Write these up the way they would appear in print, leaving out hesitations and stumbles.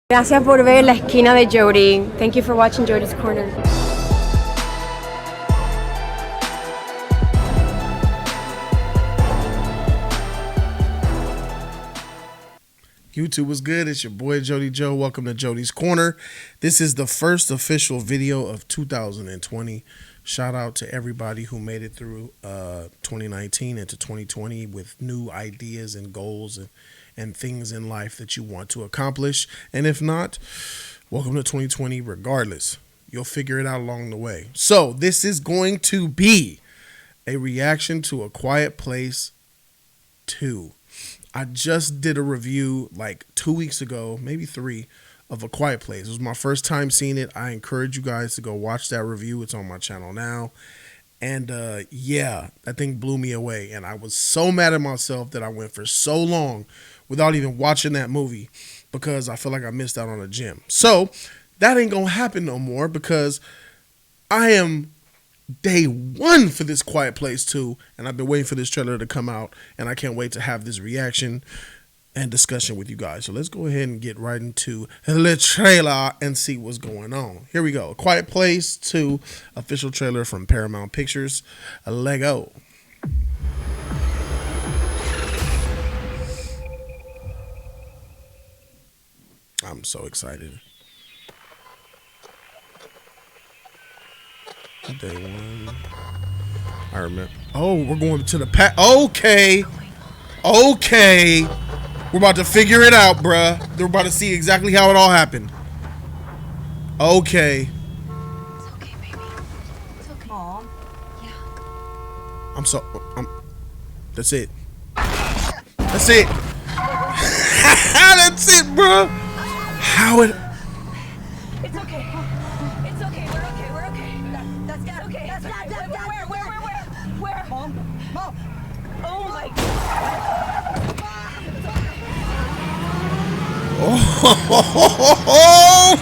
Gracias por ver la esquina de Jody. Thank you for watching Jody's Corner. YouTube was good. It's your boy Jody Joe. Welcome to Jody's Corner. This is the first official video of 2020. Shout out to everybody who made it through 2019 into 2020 with new ideas and goals and things in life that you want to accomplish. And if not, welcome to 2020 regardless. You'll figure it out along the way. So this is going to be a reaction to A Quiet Place 2. I just did a review like 2 weeks ago, maybe 3, of A Quiet Place. It was my first time seeing it. I encourage you guys to go watch that review. It's on my channel now. And yeah, that thing blew me away. And I was so mad at myself that I went for so long without even watching that movie because I feel like I missed out on a gem. So that ain't gonna happen no more because I am day one for this Quiet Place 2, and I've been waiting for this trailer to come out, and I can't wait to have this reaction and discussion with you guys. So let's go ahead and get right into the trailer and see what's going on. Here we go. A Quiet Place 2 official trailer from Paramount Pictures. Let go. I'm so excited. Day one. I remember. Oh, we're going to the Okay. Okay. We're about to figure it out, bruh. We're about to see exactly how it all happened. Okay. It's okay, baby. It's okay. Mom. Yeah. That's it. That's it. That's it, bruh. How it. It's okay. It's okay. We're okay. We're okay. That's okay. That's where? Mom. Oh my God. Oh!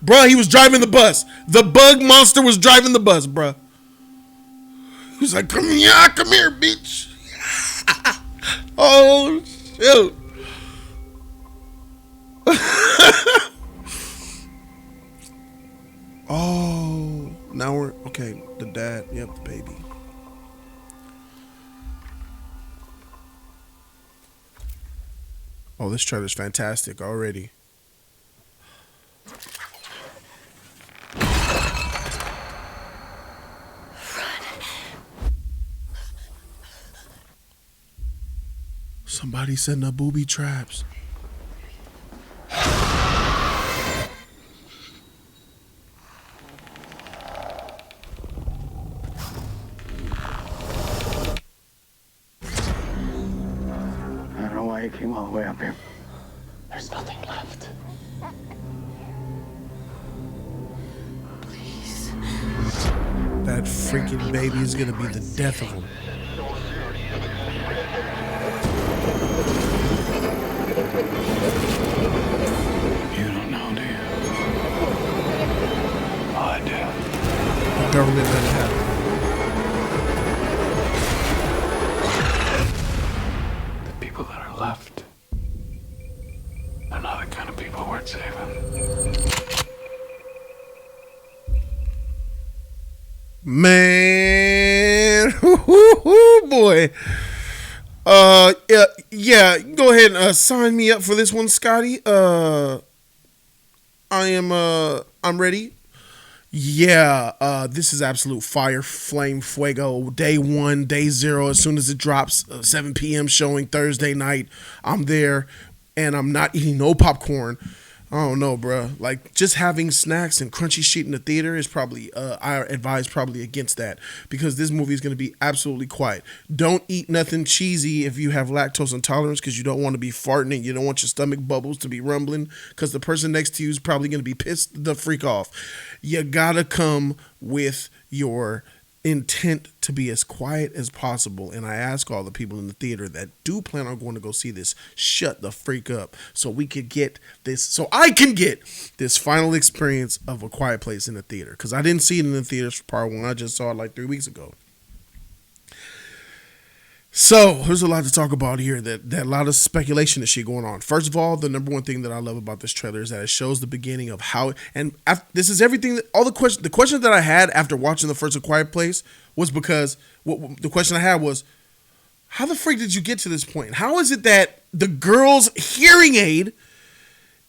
Bruh, he was driving the bus. The bug monster was driving the bus, bruh. He was like, come here, bitch. Oh, shoot. Oh, now we're okay. The dad, yep, the baby. Oh, this trailer's fantastic already. Somebody setting up booby traps. I don't know why you came all the way up here. There's nothing left. Please. That freaking baby is gonna be the death of him. You don't know, do you? Oh, I do. The government let it happen. The people that are left, they're not the kind of people worth saving. Man, boy. Yeah. Go ahead and sign me up for this one, Scotty. I'm ready. Yeah, this is absolute fire, flame, fuego. Day 1, day 0. As soon as it drops, 7 p.m. showing Thursday night, I'm there, and I'm not eating no popcorn. I don't know, bro. Like, just having snacks and crunchy shit in the theater is probably, I advise probably against that because this movie is going to be absolutely quiet. Don't eat nothing cheesy if you have lactose intolerance because you don't want to be farting and you don't want your stomach bubbles to be rumbling because the person next to you is probably going to be pissed the freak off. You got to come with your intent to be as quiet as possible, and I ask all the people in the theater that do plan on going to go see this, shut the freak up so we could get this, so I can get this final experience of A Quiet Place in the theater, because I didn't see it in the theaters for part 1. I just saw it like 3 weeks ago. So there's a lot to talk about here. That a lot of speculation and shit going on. First of all, the number one thing that I love about this trailer is that it shows the beginning of how. And this is everything. All the questions that I had after watching the first A Quiet Place was because the question I had was, how the freak did you get to this point? How is it that the girl's hearing aid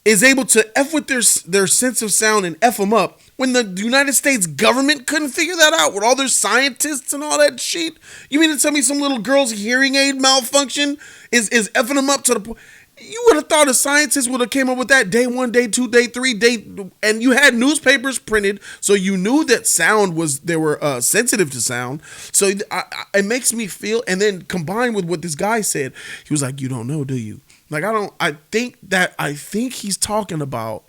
is able to F with their sense of sound and F them up when the United States government couldn't figure that out with all their scientists and all that shit? You mean to tell me some little girl's hearing aid malfunction is F'ing them up to the point? You would have thought a scientist would have came up with that day 1, day 2, day 3, and you had newspapers printed, so you knew that they were sensitive to sound. So it makes me feel, and then combined with what this guy said, he was like, "You don't know, do you?" Like, I think he's talking about,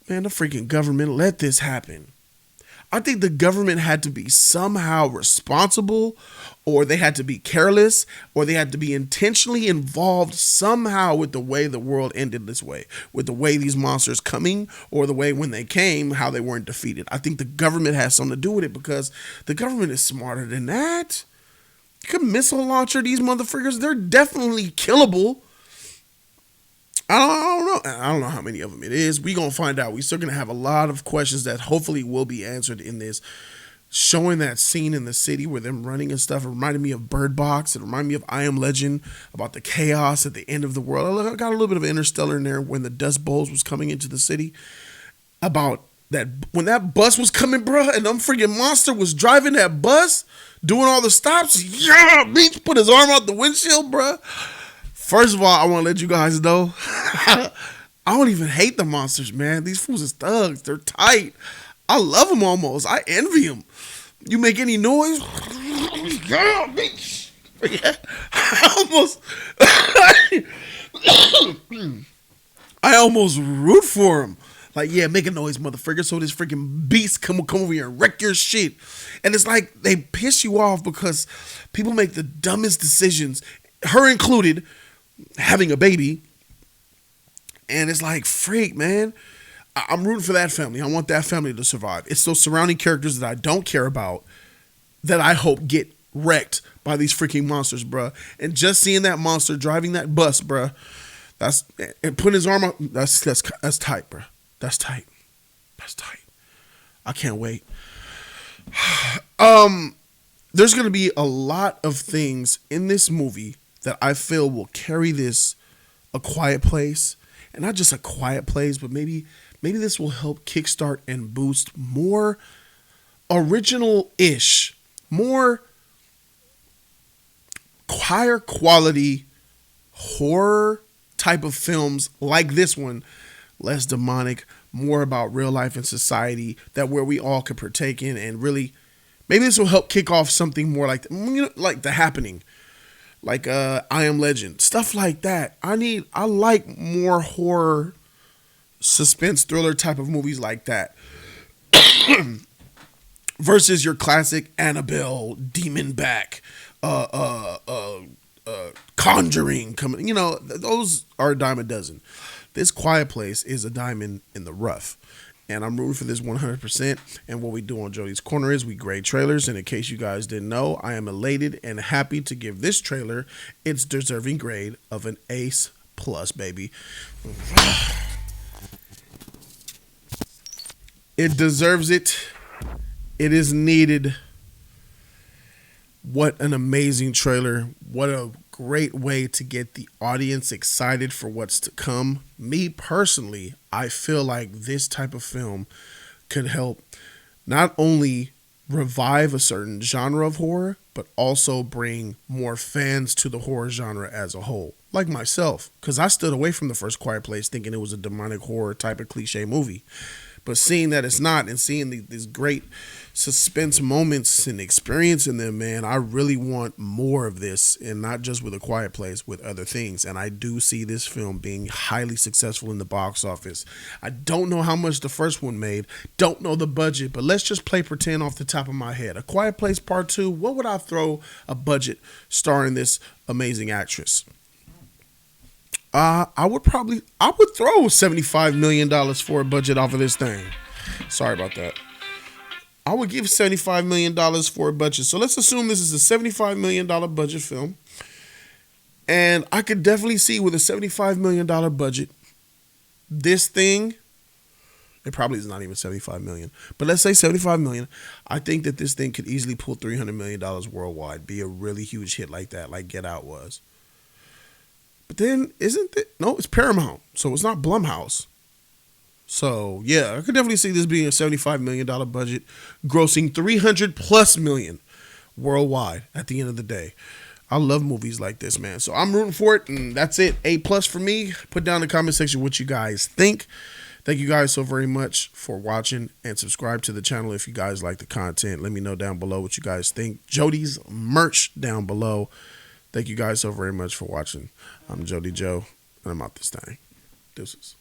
man, the freaking government let this happen. I think the government had to be somehow responsible, or they had to be careless, or they had to be intentionally involved somehow with the way the world ended this way, with the way these monsters coming, or the way when they came, how they weren't defeated. I think the government has something to do with it, because the government is smarter than that. You could missile launcher these motherfuckers. They're definitely killable. I don't know how many of them it is. We gonna find out. We still gonna have a lot of questions that hopefully will be answered in this. Showing that scene in the city where them running and stuff, it reminded me of Bird Box. It reminded me of I Am Legend, about the chaos at the end of the world. I got a little bit of Interstellar in there when the Dust Bowls was coming into the city. About that, when that bus was coming, bro, and them freaking monster was driving that bus, doing all the stops. Yeah, Beach put his arm out the windshield, bro. First of all, I want to let you guys know, I don't even hate the monsters, man. These fools is thugs. They're tight. I love them almost. I envy them. You make any noise? Yeah, bitch. I almost root for them. Like, yeah, make a noise, motherfucker, so this freaking beast come over here and wreck your shit. And it's like they piss you off because people make the dumbest decisions, her included, having a baby. And it's like, freak, man. I'm rooting for that family. I want that family to survive. It's those surrounding characters that I don't care about that I hope get wrecked by these freaking monsters, bruh. And just seeing that monster driving that bus, bruh, and putting his arm up, that's tight, bruh. That's tight. That's tight. I can't wait. There's going to be a lot of things in this movie that I feel will carry this A Quiet Place. And not just A Quiet Place, but maybe this will help kickstart and boost more original-ish, more higher quality horror type of films like this one. Less demonic, more about real life and society, that where we all could partake in, and really, maybe this will help kick off something more like, like The Happening, like I Am Legend, stuff like that. I like more horror, suspense, thriller type of movies like that, versus your classic Annabelle, Demon Back, Conjuring coming. Those are a dime a dozen. This Quiet Place is a diamond in the rough, and I'm rooting for this 100%. And what we do on Jody's Corner is we grade trailers, and in case you guys didn't know, I am elated and happy to give this trailer its deserving grade of an Ace Plus, baby. It deserves it. It is needed. What an amazing trailer. What a great way to get the audience excited for what's to come. Me personally, I feel like this type of film could help not only revive a certain genre of horror, but also bring more fans to the horror genre as a whole. Like myself, because I stood away from the first Quiet Place thinking it was a demonic horror type of cliche movie. But seeing that it's not, and seeing these great suspense moments and experiencing them, man, I really want more of this, and not just with A Quiet Place, with other things. And I do see this film being highly successful in the box office. I don't know how much the first one made, don't know the budget, but let's just play pretend off the top of my head. A Quiet Place Part 2, what would I throw a budget starring this amazing actress? I would throw $75 million for a budget off of this thing. Sorry about that. I would give $75 million for a budget. So let's assume this is a $75 million budget film. And I could definitely see with a $75 million budget, this thing, it probably is not even $75 million, but let's say $75 million. I think that this thing could easily pull $300 million worldwide, be a really huge hit like that, like Get Out was. But then, isn't it? No, it's Paramount, so it's not Blumhouse. So, yeah, I could definitely see this being a $75 million budget, grossing $300+ million worldwide at the end of the day. I love movies like this, man. So I'm rooting for it, and that's it. A+ for me. Put down in the comment section what you guys think. Thank you guys so very much for watching, and subscribe to the channel if you guys like the content. Let me know down below what you guys think. Jody's merch down below. Thank you guys so very much for watching. I'm Jody Joe, and I'm out this thing. Deuces.